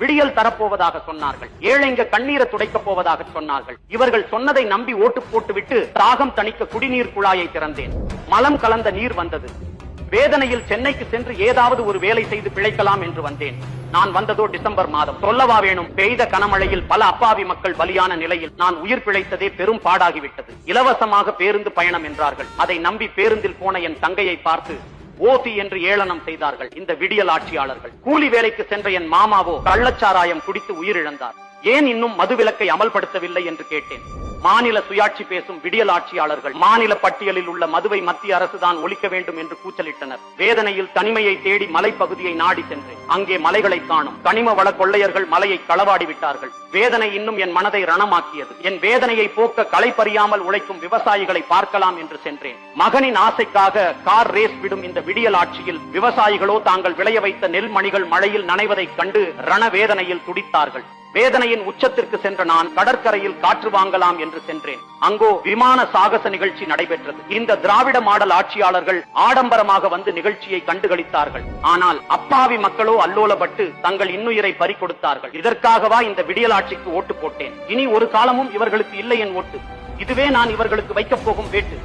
விடியல் தரப்போவதாக சொன்னார்கள். ஏழைங்க கண்ணீரை துடைக்கப் போவதாக சொன்னார்கள். இவர்கள் சொன்னதை நம்பி ஓட்டு போட்டுவிட்டு தாகம் தணிக்க குடிநீர் குழாயை திறந்தேன். மலம் கலந்த நீர் வந்தது. வேதனையில் சென்னைக்கு சென்று ஏதாவது ஒரு வேலை செய்து பிழைக்கலாம் என்று வந்தேன். நான் வந்ததோ டிசம்பர் மாதம். சொல்லவா வேணும், பெய்த கனமழையில் பல அப்பாவி மக்கள் பலியான நிலையில் நான் உயிர் பிழைத்ததே பெரும் பாடாகிவிட்டது. இலவசமாக பேருந்து பயணம் என்றார்கள். அதை நம்பி பேருந்தில் போன என் தங்கையை பார்த்து ஓசி என்று ஏளனம் செய்தார்கள் இந்த விடியல் ஆட்சியாளர்கள். கூலி வேலைக்கு சென்ற என் மாமாவோ கள்ளச்சாராயம் குடித்து உயிரிழந்தார். ஏன் இன்னும் மதுவிலக்கை அமல்படுத்தவில்லை என்று கேட்டேன். மாநில சுயாட்சி பேசும் விடியல் ஆட்சியாளர்கள் மாநில பட்டியலில் உள்ள மதுவை மத்திய அரசுதான் ஒழிக்க வேண்டும் என்று கூச்சலிட்டனர். வேதனையில் தனிமையை தேடி மலைப்பகுதியை நாடி சென்றேன். அங்கே மலைகளை காணும். கனிம வள கொள்ளையர்கள் மலையை களவாடி விட்டார்கள். வேதனை இன்னும் என் மனதை ரணமாக்கியது. என் வேதனையை போக்க களை பறியாமல் உழைக்கும் விவசாயிகளை பார்க்கலாம் என்று சென்றேன். மகனின் ஆசைக்காக கார் ரேஸ் விடும் இந்த விடியல் ஆட்சியில் விவசாயிகளோ தாங்கள் விளைய வைத்த நெல் மணிகள் மழையில் நனைவதைக் கண்டு ரணவேதனையில் துடித்தார்கள். வேதனையின் உச்சத்திற்கு சென்ற நான் கடற்கரையில் காற்று வாங்கலாம் என்று சென்றேன். அங்கோ விமான சாகச நிகழ்ச்சி நடைபெற்றது. இந்த திராவிட மாடல் ஆட்சியாளர்கள் ஆடம்பரமாக வந்து நிகழ்ச்சியை கண்டுகளித்தார்கள். ஆனால் அப்பாவி மக்களோ அல்லோலப்பட்டு தங்கள் இன்னுயிரை பறிகொடுத்தார்கள். இதற்காகவா இந்த விடியல் ஆட்சிக்கு ஓட்டு போட்டேன். இனி ஒரு காலமும் இவர்களுக்கு இல்லை என் ஓட்டு. இதுவே நான் இவர்களுக்கு வைக்கப் போகும் வேட்டு.